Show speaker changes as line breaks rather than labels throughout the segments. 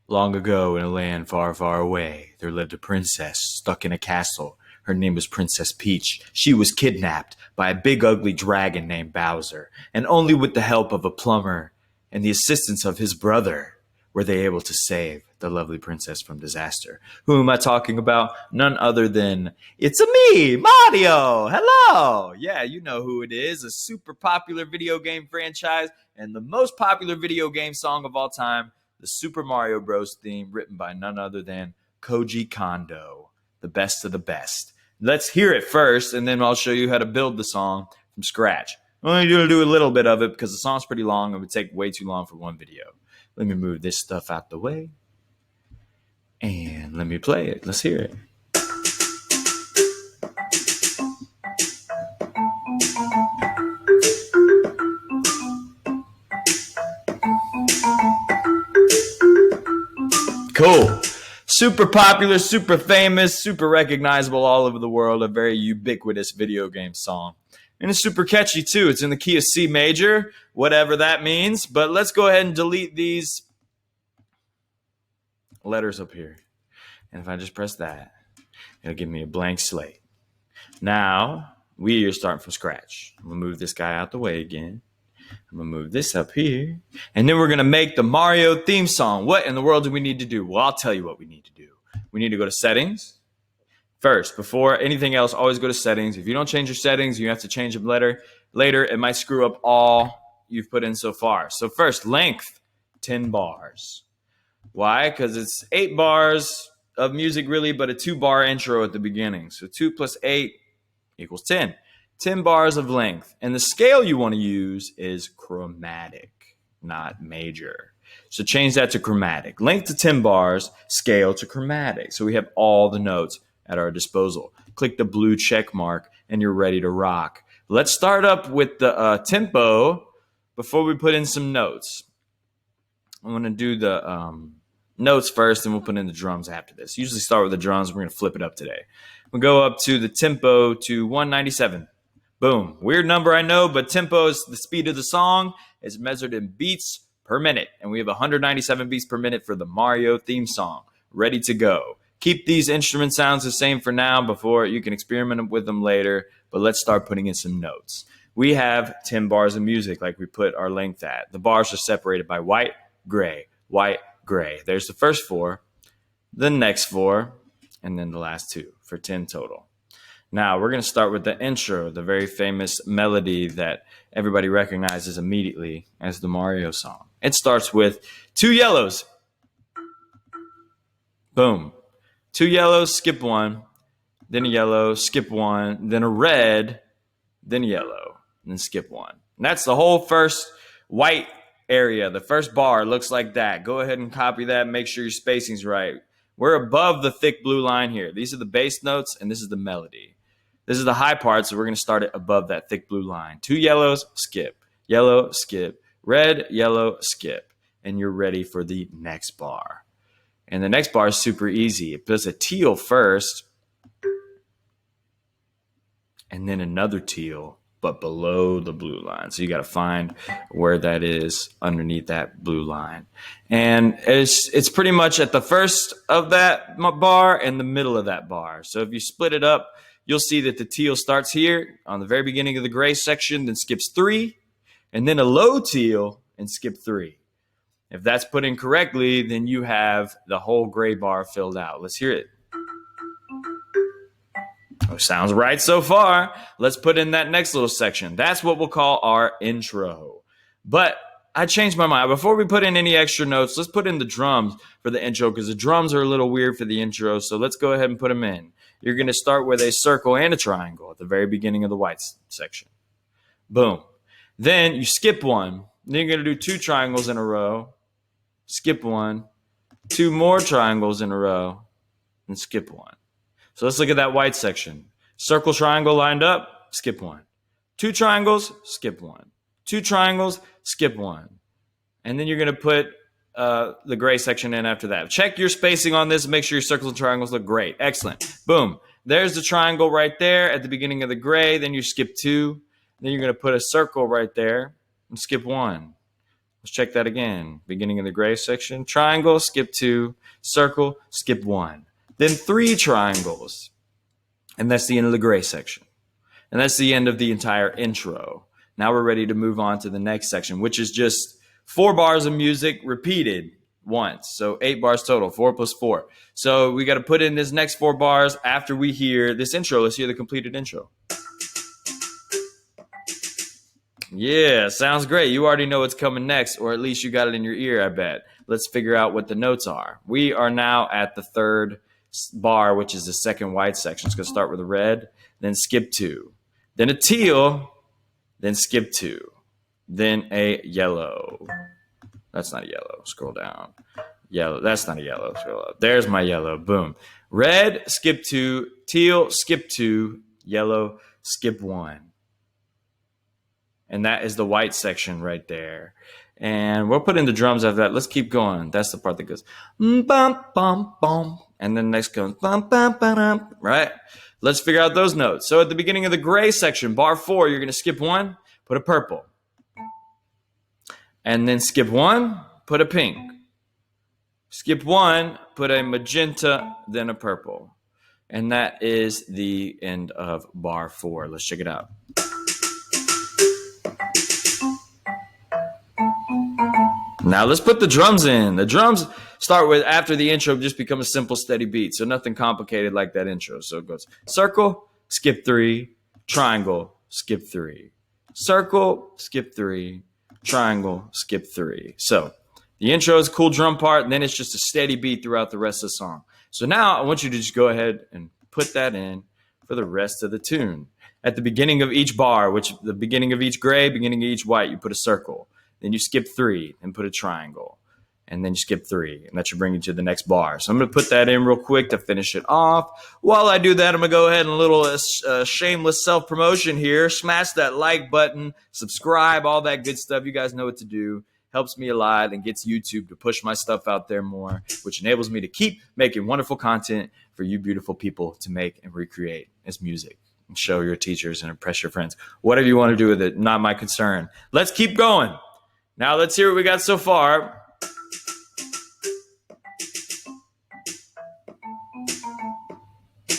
Long ago, in a land far, far away, there lived a princess stuck in a castle. Her name was Princess Peach. She was kidnapped by a big ugly dragon named Bowser, and only with the help of a plumber and the assistance of his brother were they able to save the lovely princess from disaster. Who am I talking about? None other than it's me, Mario. Hello. Yeah, you know who it is. A super popular video game franchise and the most popular video game song of all time, the Super Mario Bros. Theme, written by none other than Koji Kondo, the best of the best. Let's hear it first, and then I'll show you how to build the song from scratch. I'm only going to do a little bit of it because the song's pretty long. It would take way too long for one video. Let me move this stuff out the way, and let me play it. Let's hear it. Cool. Super popular, super famous, super recognizable all over the world. A very ubiquitous video game song. And it's super catchy too. It's in the key of C major, whatever that means. But let's go ahead and delete these letters up here. And if I just press that, it'll give me a blank slate. Now, we are starting from scratch. I'm going to move this guy out the way again. I'm going to move this up here. And then we're going to make the Mario theme song. What in the world do we need to do? Well, I'll tell you what we need to do. We need to go to settings. First, before anything else, always go to settings. If you don't change your settings, you have to change them later. It might screw up all you've put in so far. So first, length, 10 bars. Why? Because it's 8 bars of music really, but a 2-bar intro at the beginning. So 2 plus 8 equals 10. 10 bars of length. And the scale you want to use is chromatic, not major. So change that to chromatic. Length to 10 bars, scale to chromatic. So we have all the notes at our disposal. Click the blue check mark and you're ready to rock. Let's start up with the tempo before we put in some notes. I'm going to do the notes first and we'll put in the drums after this. Usually start with the drums. We're going to flip it up today. We'll go up to the tempo to 197. Boom. Weird number, I know, but tempo is the speed of the song. It's measured in beats per minute. And we have 197 beats per minute for the Mario theme song. Ready to go. Keep these instrument sounds the same for now before you can experiment with them later. But let's start putting in some notes. We have 10 bars of music like we put our length at. The bars are separated by white, gray, white, gray. There's the first 4, the next 4, and then the last 2 for 10 total. Now, we're going to start with the intro, the very famous melody that everybody recognizes immediately as the Mario song. It starts with 2 yellows. Boom. 2 yellows, skip 1, then a yellow, skip 1, then a red, then a yellow, and then skip 1. And that's the whole first white area. The first bar looks like that. Go ahead and copy that. Make sure your spacing's right. We're above the thick blue line here. These are the bass notes, and this is the melody. This is the high part, so we're going to start it above that thick blue line. 2 yellows, skip. Yellow, skip. Red, yellow, skip. And you're ready for the next bar. And the next bar is super easy. It puts a teal first, and then another teal, but below the blue line. So you got to find where that is underneath that blue line. And it's pretty much at the first of that bar and the middle of that bar. So if you split it up, you'll see that the teal starts here on the very beginning of the gray section, then skips 3, and then a low teal and skip 3. If that's put in correctly, then you have the whole gray bar filled out. Let's hear it. Oh, sounds right so far. Let's put in that next little section. That's what we'll call our intro. But I changed my mind. Before we put in any extra notes, let's put in the drums for the intro because the drums are a little weird for the intro. So let's go ahead and put them in. You're going to start with a circle and a triangle at the very beginning of the white section. Boom. Then you skip 1. Then you're going to do 2 triangles in a row. Skip 1. 2 more triangles in a row. And skip 1. So let's look at that white section. Circle, triangle lined up, skip 1. 2 triangles, skip 1. 2 triangles, skip 1. And then you're going to put the gray section in after that. Check your spacing on this. Make sure your circles and triangles look great. Excellent. Boom. There's the triangle right there at the beginning of the gray. Then you skip 2. Then you're going to put a circle right there and skip 1. Let's check that again. Beginning of the gray section, triangle, skip 2, circle, skip 1. Then 3 triangles. And that's the end of the gray section. And that's the end of the entire intro. Now we're ready to move on to the next section, which is just 4 bars of music repeated once. So 8 bars total, 4 plus 4. So we got to put in this next 4 bars after we hear this intro. Let's hear the completed intro. Yeah, sounds great. You already know what's coming next, or at least you got it in your ear, I bet. Let's figure out what the notes are. We are now at the 3rd bar, which is the second white section. It's going to start with a red, then skip 2, then a teal, then skip 2, then a yellow. That's not a yellow. Scroll down. Yellow. That's not a yellow. Scroll up. There's my yellow. Boom. Red, skip 2, teal, skip 2, yellow, skip 1. And that is the white section right there. And we'll put in the drums after that. Let's keep going. That's the part that goes bum bum bum, and then next goes bum bum bum. Right? Let's figure out those notes. So at the beginning of the gray section, bar 4, you're going to skip 1, put a purple, and then skip 1, put a pink. Skip 1, put a magenta, then a purple, and that is the end of bar 4. Let's check it out. Now let's put the drums in. The drums start with, after the intro, just become a simple steady beat. So nothing complicated like that intro. So it goes circle, skip 3, triangle, skip 3. Circle, skip 3, triangle, skip 3. So the intro is a cool drum part, and then it's just a steady beat throughout the rest of the song. So now I want you to just go ahead and put that in for the rest of the tune. At the beginning of each bar, which the beginning of each gray, beginning of each white, you put a circle. Then you skip 3 and put a triangle. And then you skip 3, and that should bring you to the next bar. So I'm going to put that in real quick to finish it off. While I do that, I'm going to go ahead and a little shameless self-promotion here. Smash that like button, subscribe, all that good stuff. You guys know what to do. Helps me a lot and gets YouTube to push my stuff out there more, which enables me to keep making wonderful content for you beautiful people to make and recreate as music. And show your teachers and impress your friends. Whatever you want to do with it, not my concern. Let's keep going. Now let's hear what we got so far.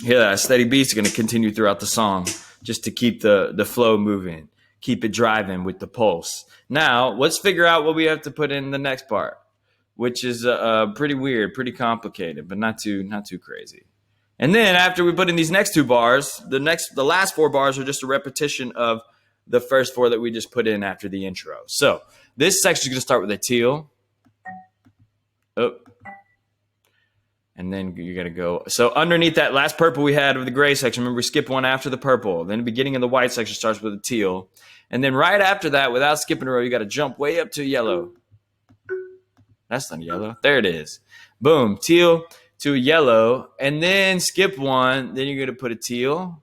Yeah, that steady beat's going to continue throughout the song just to keep the flow moving, keep it driving with the pulse. Now let's figure out what we have to put in the next part, which is pretty weird, pretty complicated, but not too crazy. And then after we put in these next 2 bars, the last 4 bars are just a repetition of the first 4 that we just put in after the intro. So this section is going to start with a teal. Oh. And then you're going to go. So underneath that last purple we had of the gray section, remember we skipped 1 after the purple. Then the beginning of the white section starts with a teal. And then right after that, without skipping a row, you got to jump way up to yellow. That's not yellow. There it is. Boom. Teal to a yellow. And then skip 1. Then you're going to put a teal.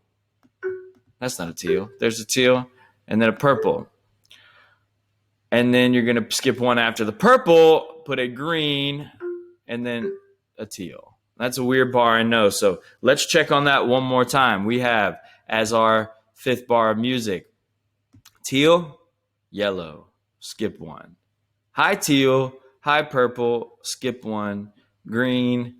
That's not a teal. There's a teal. And then a purple. And then you're going to skip 1 after the purple, put a green, and then a teal. That's a weird bar, I know. So let's check on that one more time. We have, as our 5th bar of music, teal, yellow, skip 1. High teal, high purple, skip 1, green,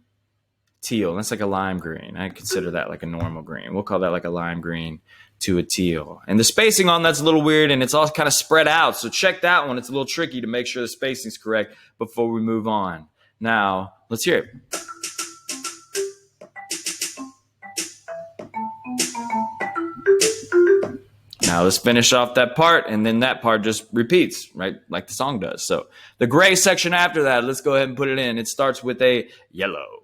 teal. That's like a lime green. I consider that like a normal green. We'll call that like a lime green to a teal. And the spacing on that's a little weird, and it's all kind of spread out. So check that one. It's a little tricky to make sure the spacing is correct before we move on. Now, let's hear it. Now let's finish off that part, and then that part just repeats, right, like the song does. So the gray section after that, let's go ahead and put it in. It starts with a yellow.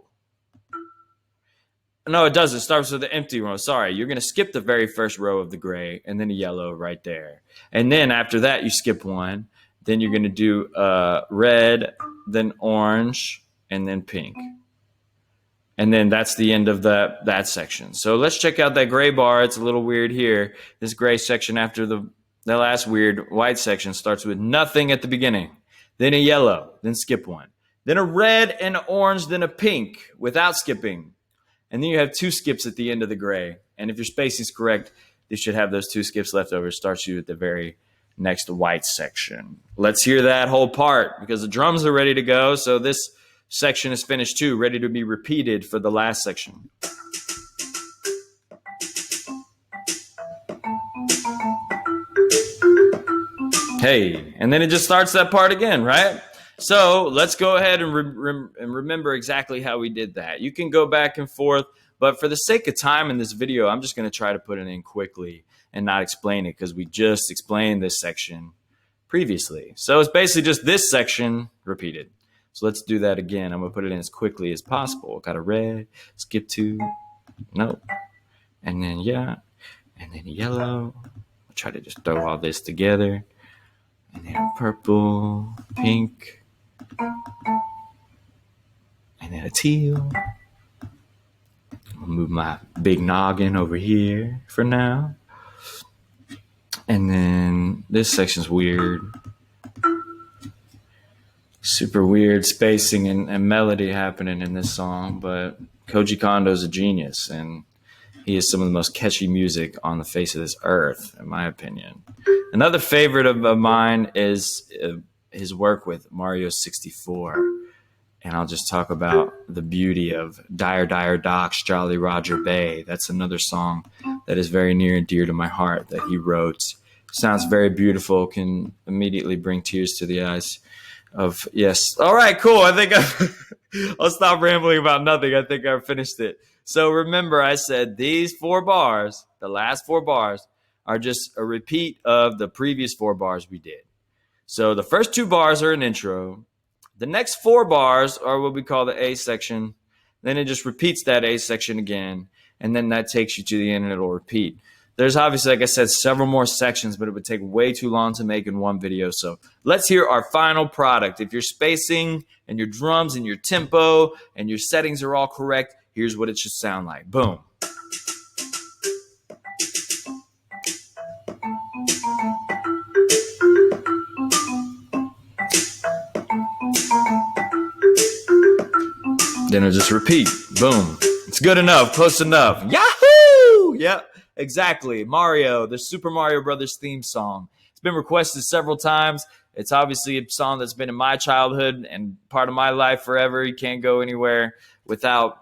No, it doesn't. It starts with an empty row. Sorry, you're going to skip the very first row of the gray and then a yellow right there. And then after that, you skip 1. Then you're going to do red, then orange, and then pink. And then that's the end of that section. So let's check out that gray bar. It's a little weird here. This gray section after the last weird white section starts with nothing at the beginning. Then a yellow, then skip 1. Then a red and orange, then a pink without skipping. And then you have 2 skips at the end of the gray. And if your spacing is correct, you should have those 2 skips left over. Starts you at the very next white section. Let's hear that whole part because the drums are ready to go. So this section is finished too, ready to be repeated for the last section. Hey, and then it just starts that part again, right? So let's go ahead and remember exactly how we did that. You can go back and forth, but for the sake of time in this video, I'm just going to try to put it in quickly and not explain it because we just explained this section previously. So it's basically just this section repeated. So let's do that again. I'm going to put it in as quickly as possible. Got a red, skip to, no, and then yeah, and then yellow. I'll try to just throw all this together. And then purple, pink, and then a teal. I'll move my big noggin over here for now. And then this section's weird. Super weird spacing and melody happening in this song, but Koji Kondo's a genius, and he is some of the most catchy music on the face of this earth, in my opinion. Another favorite of mine is his work with Mario 64. And I'll just talk about the beauty of Dire Dire Docks, Jolly Roger Bay. That's another song that is very near and dear to my heart that he wrote. Sounds very beautiful, can immediately bring tears to the eyes of, yes. All right, cool. I think I'll stop rambling about nothing. I think I've finished it. So remember, I said these 4 bars, the last 4 bars, are just a repeat of the previous 4 bars we did. So the first 2 bars are an intro. The next 4 bars are what we call the A section. Then it just repeats that A section again. And then that takes you to the end and it'll repeat. There's obviously, like I said, several more sections, but it would take way too long to make in one video. So let's hear our final product. If your spacing and your drums and your tempo and your settings are all correct, here's what it should sound like. Boom. Then it'll just repeat. Boom. It's good enough. Close enough. Yahoo! Yep, exactly. Mario, the Super Mario Brothers theme song. It's been requested several times. It's obviously a song that's been in my childhood and part of my life forever. You can't go anywhere without,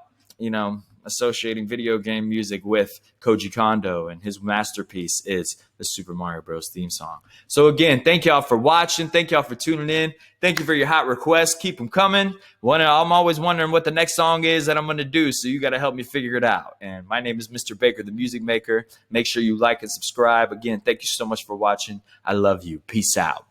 associating video game music with Koji Kondo, and his masterpiece is the Super Mario Bros. Theme song. So again, thank y'all for watching. Thank y'all for tuning in. Thank you for your hot requests. Keep them coming. I'm always wondering what the next song is that I'm going to do, so you got to help me figure it out. And my name is Mr. Baker, the Music Maker. Make sure you like and subscribe. Again, thank you so much for watching. I love you. Peace out.